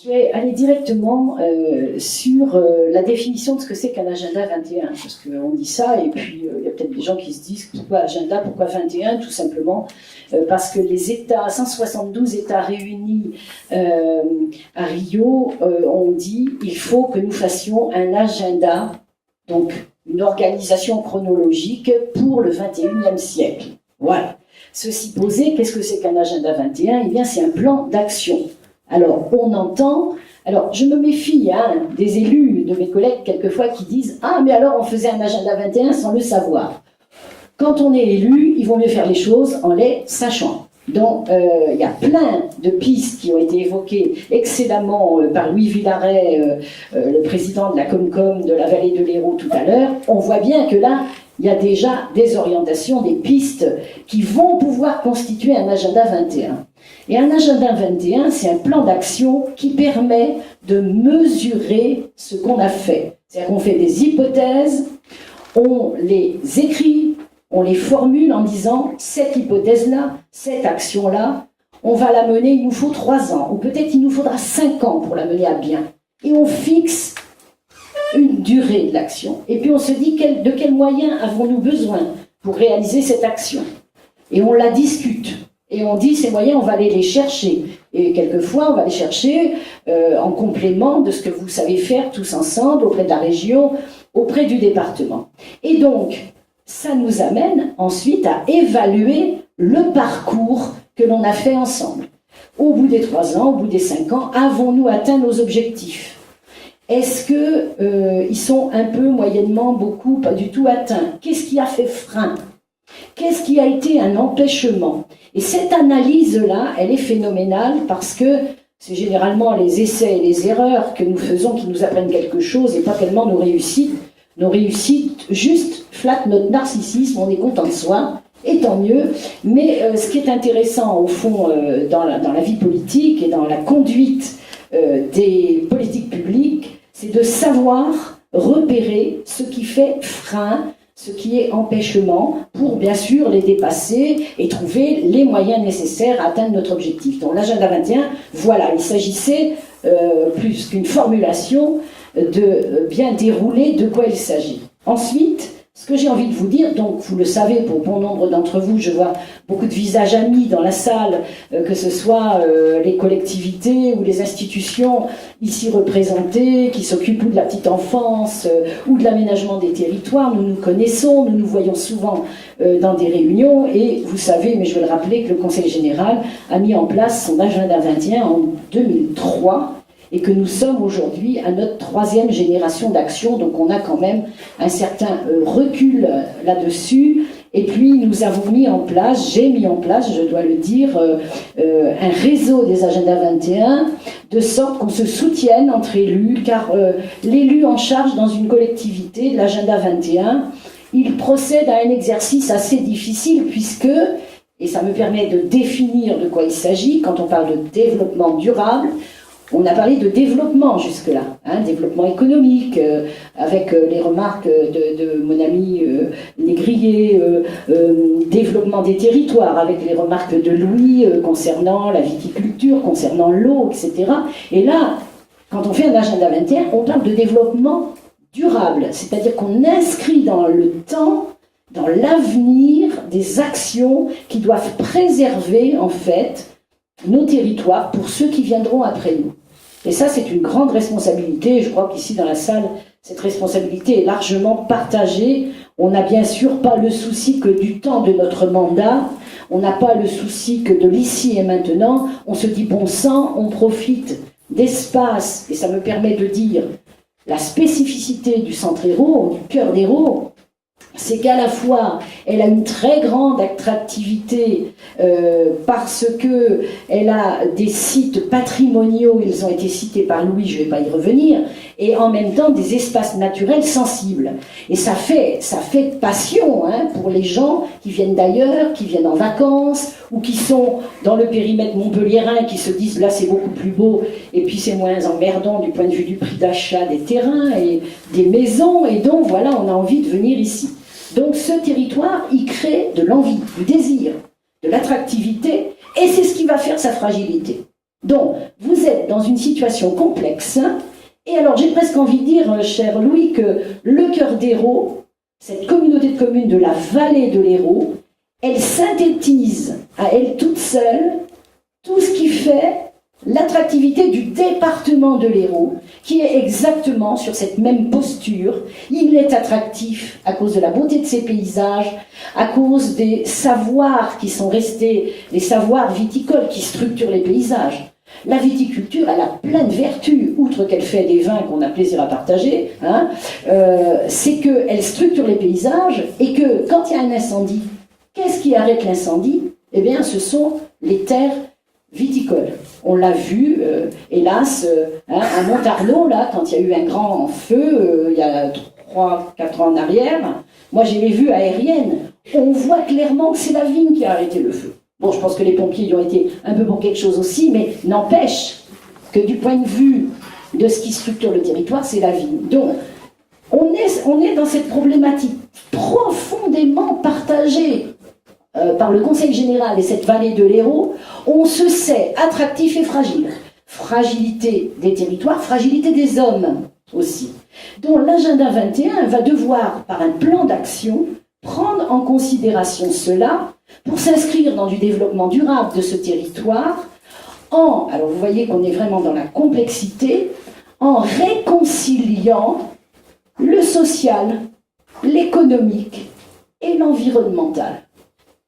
Je vais aller directement sur la définition de ce que c'est qu'un agenda 21, parce qu'on dit ça, et puis il y a peut-être des gens qui se disent pourquoi agenda, pourquoi 21, tout simplement parce que les États, 172 États réunis à Rio, ont dit il faut que nous fassions un agenda, donc une organisation chronologique pour le 21e siècle. Voilà. Ceci posé, qu'est-ce que c'est qu'un agenda 21 ? Eh bien, c'est un plan d'action. Alors, on entend... Alors, je me méfie des élus, de mes collègues, quelquefois, qui disent « Ah, mais alors, on faisait un agenda 21 sans le savoir. » Quand on est élu, il vaut mieux faire les choses en les sachant. Donc, il y a plein de pistes qui ont été évoquées excellemment par Louis Villaret, le président de la Comcom de la vallée de l'Hérault tout à l'heure. On voit bien que là, il y a déjà des orientations, des pistes qui vont pouvoir constituer un agenda 21. Et un agenda 21, c'est un plan d'action qui permet de mesurer ce qu'on a fait. C'est-à-dire qu'on fait des hypothèses, on les écrit, on les formule en disant cette hypothèse-là, cette action-là, on va la mener, il nous faut 3 ans, ou peut-être il nous faudra 5 ans pour la mener à bien. Et on fixe une durée de l'action. Et puis on se dit de quels moyens avons-nous besoin pour réaliser cette action. Et on la discute. Et on dit ces moyens, on va aller les chercher. Et quelquefois, on va les chercher en complément de ce que vous savez faire tous ensemble, auprès de la région, auprès du département. Et donc, ça nous amène ensuite à évaluer le parcours que l'on a fait ensemble. Au bout des 3 ans, au bout des 5 ans, avons-nous atteint nos objectifs ? Est-ce qu'ils sont un peu, moyennement, beaucoup, pas du tout atteints ? Qu'est-ce qui a fait frein ? Qu'est-ce qui a été un empêchement ? Et cette analyse-là, elle est phénoménale parce que c'est généralement les essais et les erreurs que nous faisons qui nous apprennent quelque chose et pas tellement nos réussites. Nos réussites, juste, flattent notre narcissisme, on est content de soi, et tant mieux. Mais ce qui est intéressant, au fond, dans la vie politique et dans la conduite des politiques publiques, c'est de savoir repérer ce qui fait frein, ce qui est empêchement, pour bien sûr les dépasser et trouver les moyens nécessaires à atteindre notre objectif. Donc l'agenda 21, voilà, il s'agissait plus qu'une formulation de bien dérouler de quoi il s'agit. Ensuite, ce que j'ai envie de vous dire, donc vous le savez pour bon nombre d'entre vous, je vois beaucoup de visages amis dans la salle, que ce soit les collectivités ou les institutions ici représentées, qui s'occupent ou de la petite enfance ou de l'aménagement des territoires. Nous nous connaissons, nous nous voyons souvent dans des réunions et vous savez, mais je veux le rappeler, que le Conseil général a mis en place son agenda 21 en 2003 et que nous sommes aujourd'hui à notre 3e génération d'action, donc on a quand même un certain recul là-dessus. Et puis nous avons mis en place, j'ai mis en place, je dois le dire, un réseau des agendas 21, de sorte qu'on se soutienne entre élus, car l'élu en charge dans une collectivité de l'agenda 21, il procède à un exercice assez difficile puisque, et ça me permet de définir de quoi il s'agit, quand on parle de développement durable, on a parlé de développement jusque-là, développement économique, avec les remarques de mon ami Négrier, développement des territoires, avec les remarques de Louis concernant la viticulture, concernant l'eau, etc. Et là, quand on fait un agenda 21, on parle de développement durable, c'est-à-dire qu'on inscrit dans le temps, dans l'avenir, des actions qui doivent préserver, en fait, nos territoires pour ceux qui viendront après nous. Et ça, c'est une grande responsabilité. Je crois qu'ici, dans la salle, cette responsabilité est largement partagée. On n'a bien sûr pas le souci que du temps de notre mandat. On n'a pas le souci que de l'ici et maintenant. On se dit bon sang, on profite d'espace. Et ça me permet de dire la spécificité du centre Hérault, du cœur d'Hérault, c'est qu'à la fois, elle a une très grande attractivité parce qu'elle a des sites patrimoniaux, ils ont été cités par Louis, je ne vais pas y revenir, et en même temps des espaces naturels sensibles. Et ça fait passion pour les gens qui viennent d'ailleurs, qui viennent en vacances, ou qui sont dans le périmètre montpelliérain, qui se disent là c'est beaucoup plus beau, et puis c'est moins emmerdant du point de vue du prix d'achat des terrains et des maisons, et donc voilà, on a envie de venir ici. Donc ce territoire, il crée de l'envie, du désir, de l'attractivité, et c'est ce qui va faire sa fragilité. Donc, vous êtes dans une situation complexe, et alors j'ai presque envie de dire, cher Louis, que le cœur d'Hérault, cette communauté de communes de la vallée de l'Hérault, elle synthétise à elle toute seule tout ce qui fait l'attractivité du département de l'Hérault, qui est exactement sur cette même posture. Il est attractif à cause de la beauté de ses paysages, à cause des savoirs qui sont restés, les savoirs viticoles qui structurent les paysages. La viticulture, elle a plein de vertus, outre qu'elle fait des vins qu'on a plaisir à partager, hein, c'est qu'elle structure les paysages et que quand il y a un incendie, qu'est-ce qui arrête l'incendie? Eh bien, ce sont les terres viticoles. On l'a vu, hélas, à Montarlot, là, quand il y a eu un grand feu, il y a 3-4 ans en arrière, moi j'ai les vues aériennes, on voit clairement que c'est la vigne qui a arrêté le feu. Bon, je pense que les pompiers y ont été un peu pour quelque chose aussi, mais n'empêche que du point de vue de ce qui structure le territoire, c'est la vigne. Donc, on est dans cette problématique profondément partagée par le Conseil général et cette vallée de l'Hérault. On se sait attractif et fragile. Fragilité des territoires, fragilité des hommes aussi. Donc l'agenda 21 va devoir, par un plan d'action, prendre en considération cela pour s'inscrire dans du développement durable de ce territoire alors vous voyez qu'on est vraiment dans la complexité, en réconciliant le social, l'économique et l'environnemental.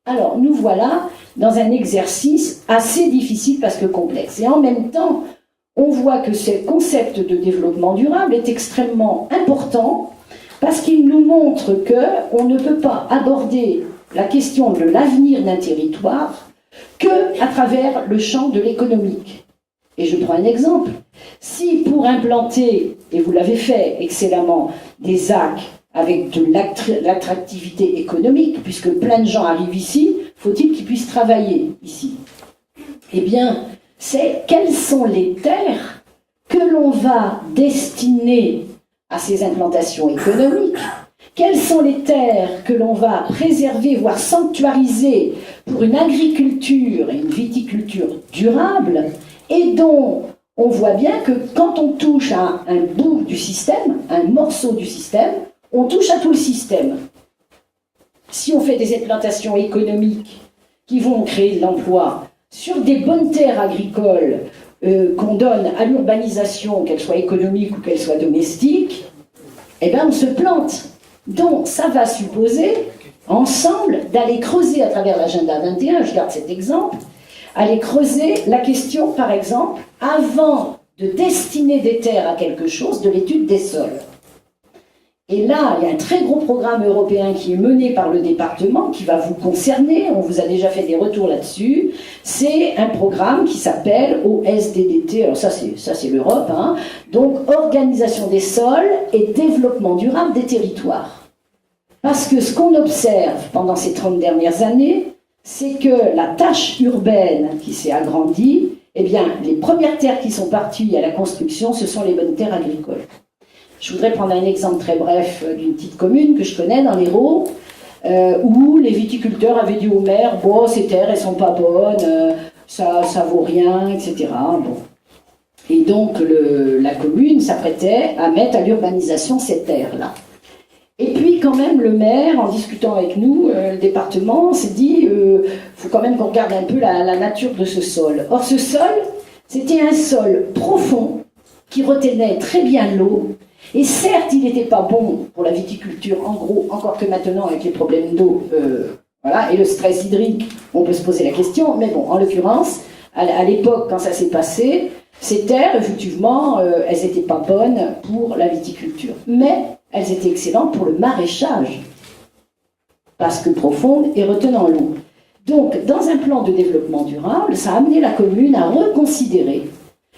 Alors, nous voilà dans un exercice assez difficile parce que complexe. Et en même temps, on voit que ce concept de développement durable est extrêmement important parce qu'il nous montre qu'on ne peut pas aborder la question de l'avenir d'un territoire qu'à travers le champ de l'économique. Et je prends un exemple. Si pour implanter, et vous l'avez fait excellemment, des ZAC avec de l'attractivité économique, puisque plein de gens arrivent ici, faut-il qu'ils puissent travailler ici? Eh bien, c'est quelles sont les terres que l'on va destiner à ces implantations économiques? Quelles sont les terres que l'on va préserver, voire sanctuariser pour une agriculture et une viticulture durable, et dont on voit bien que quand on touche à un bout du système, un morceau du système, on touche à tout le système. Si on fait des implantations économiques qui vont créer de l'emploi sur des bonnes terres agricoles qu'on donne à l'urbanisation, qu'elle soit économique ou qu'elle soit domestique, eh bien on se plante. Donc ça va supposer, ensemble, d'aller creuser à travers l'agenda 21, je garde cet exemple, aller creuser la question, par exemple, avant de destiner des terres à quelque chose, de l'étude des sols. Et là, il y a un très gros programme européen qui est mené par le département, qui va vous concerner, on vous a déjà fait des retours là-dessus. C'est un programme qui s'appelle OSDDT, alors ça c'est l'Europe, hein. Donc Organisation des sols et développement durable des territoires. Parce que ce qu'on observe pendant ces 30 dernières années, c'est que la tâche urbaine qui s'est agrandie, eh bien, les premières terres qui sont parties à la construction, ce sont les bonnes terres agricoles. Je voudrais prendre un exemple très bref d'une petite commune que je connais dans l'Hérault, où les viticulteurs avaient dit au maire « Bon, ces terres, elles sont pas bonnes, ça vaut rien, etc. » Bon. Et donc, la commune s'apprêtait à mettre à l'urbanisation ces terres-là. Et puis, quand même, le maire, en discutant avec nous, le département, s'est dit faut quand même qu'on regarde un peu la nature de ce sol. Or, ce sol, c'était un sol profond qui retenait très bien l'eau. Et certes, il n'était pas bon pour la viticulture, en gros, encore que maintenant, avec les problèmes d'eau, voilà, et le stress hydrique, on peut se poser la question. Mais bon, en l'occurrence, à l'époque, quand ça s'est passé, ces terres, effectivement, elles n'étaient pas bonnes pour la viticulture. Mais elles étaient excellentes pour le maraîchage, parce que profondes et retenant l'eau. Donc, dans un plan de développement durable, ça a amené la commune à reconsidérer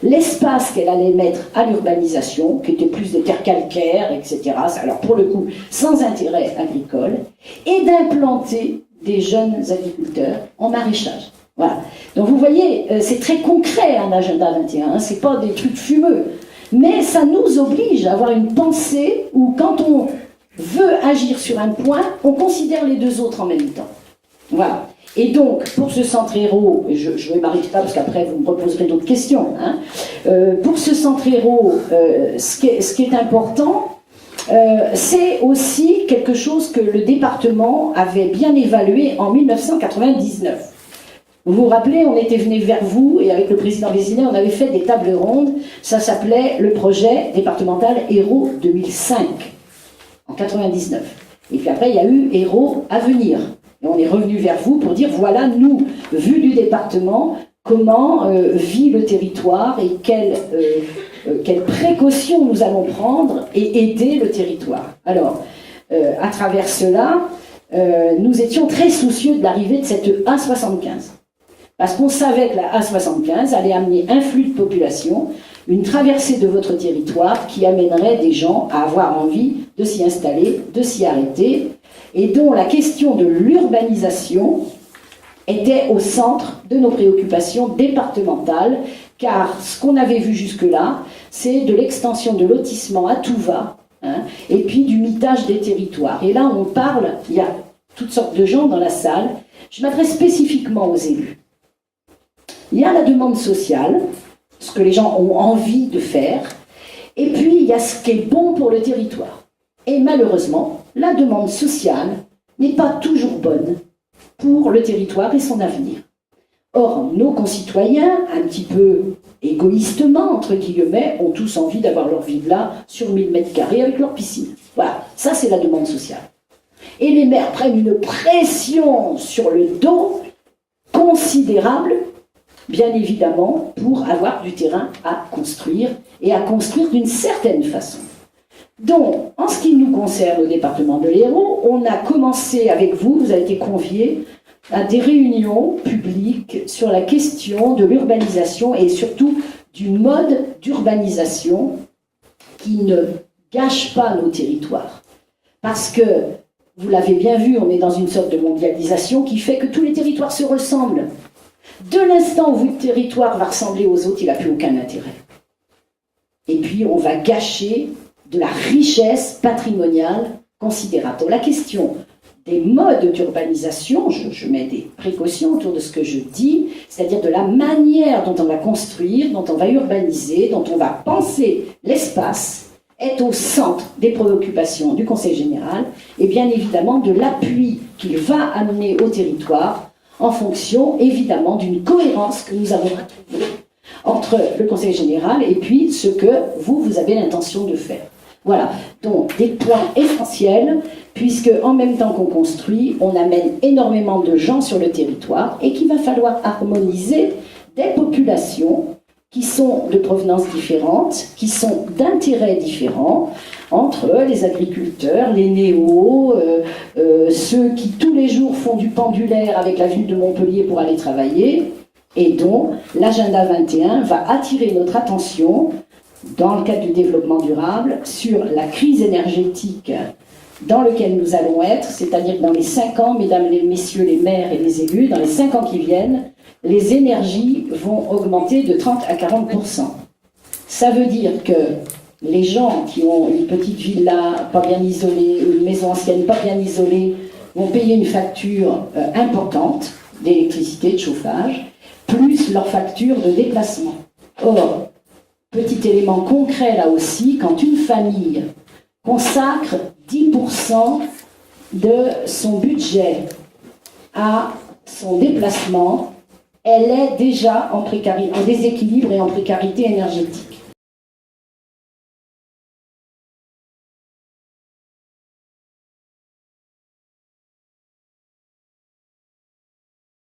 l'espace qu'elle allait mettre à l'urbanisation, qui était plus des terres calcaires, etc., alors pour le coup, sans intérêt agricole, et d'implanter des jeunes agriculteurs en maraîchage. Voilà. Donc vous voyez, c'est très concret un agenda 21, hein, c'est pas des trucs fumeux, mais ça nous oblige à avoir une pensée où quand on veut agir sur un point, on considère les deux autres en même temps. Voilà. Et donc, pour ce centre héros, et je vais m'arrêter là parce qu'après vous me reposerez d'autres questions, hein, pour ce centre héros, ce qui est important, c'est aussi quelque chose que le département avait bien évalué en 1999. Vous vous rappelez, on était venu vers vous et avec le président Vézinet, on avait fait des tables rondes. Ça s'appelait le projet départemental Héros 2005, en 99. Et puis après, il y a eu Héros à venir. Et on est revenu vers vous pour dire, voilà, nous, vu du département, comment vit le territoire et quelles précautions nous allons prendre et aider le territoire. Alors, à travers cela, nous étions très soucieux de l'arrivée de cette A75. Parce qu'on savait que la A75 allait amener un flux de population, une traversée de votre territoire qui amènerait des gens à avoir envie de s'y installer, de s'y arrêter, et dont la question de l'urbanisation était au centre de nos préoccupations départementales, car ce qu'on avait vu jusque-là, c'est de l'extension de lotissement à tout va, hein, et puis du mitage des territoires. Et là, on parle, il y a toutes sortes de gens dans la salle, je m'adresse spécifiquement aux élus. Il y a la demande sociale, ce que les gens ont envie de faire, et puis il y a ce qui est bon pour le territoire. Et malheureusement, la demande sociale n'est pas toujours bonne pour le territoire et son avenir. Or, nos concitoyens, un petit peu égoïstement, entre guillemets, ont tous envie d'avoir leur villa sur 1000 mètres carrés avec leur piscine. Voilà, ça c'est la demande sociale. Et les maires prennent une pression sur le dos considérable, bien évidemment, pour avoir du terrain à construire, et à construire d'une certaine façon. Donc, en ce qui nous concerne au département de l'Hérault, on a commencé avec vous, vous avez été conviés à des réunions publiques sur la question de l'urbanisation et surtout du mode d'urbanisation qui ne gâche pas nos territoires. Parce que, vous l'avez bien vu, on est dans une sorte de mondialisation qui fait que tous les territoires se ressemblent. De l'instant où votre territoire va ressembler aux autres, il n'a plus aucun intérêt. Et puis, on va gâcher de la richesse patrimoniale considérable. Donc, la question des modes d'urbanisation, je mets des précautions autour de ce que je dis, c'est-à-dire de la manière dont on va construire, dont on va urbaniser, dont on va penser l'espace, est au centre des préoccupations du Conseil général et bien évidemment de l'appui qu'il va amener au territoire en fonction évidemment d'une cohérence que nous avons retrouvée entre le Conseil général et puis ce que vous avez l'intention de faire. Voilà, donc des points essentiels, puisque en même temps qu'on construit, on amène énormément de gens sur le territoire et qu'il va falloir harmoniser des populations qui sont de provenance différente, qui sont d'intérêts différents, entre les agriculteurs, les néos, ceux qui tous les jours font du pendulaire avec la ville de Montpellier pour aller travailler, et dont l'agenda 21 va attirer notre attention dans le cadre du développement durable sur la crise énergétique dans laquelle nous allons être, c'est-à-dire dans les 5 ans, mesdames et messieurs les maires et les élus, dans les 5 ans qui viennent, les énergies vont augmenter de 30 à 40%. Ça veut dire que les gens qui ont une petite villa pas bien isolée, une maison ancienne pas bien isolée, vont payer une facture importante d'électricité, de chauffage, plus leur facture de déplacement. Or, petit élément concret là aussi, quand une famille consacre 10% de son budget à son déplacement, elle est déjà en déséquilibre et en précarité énergétique.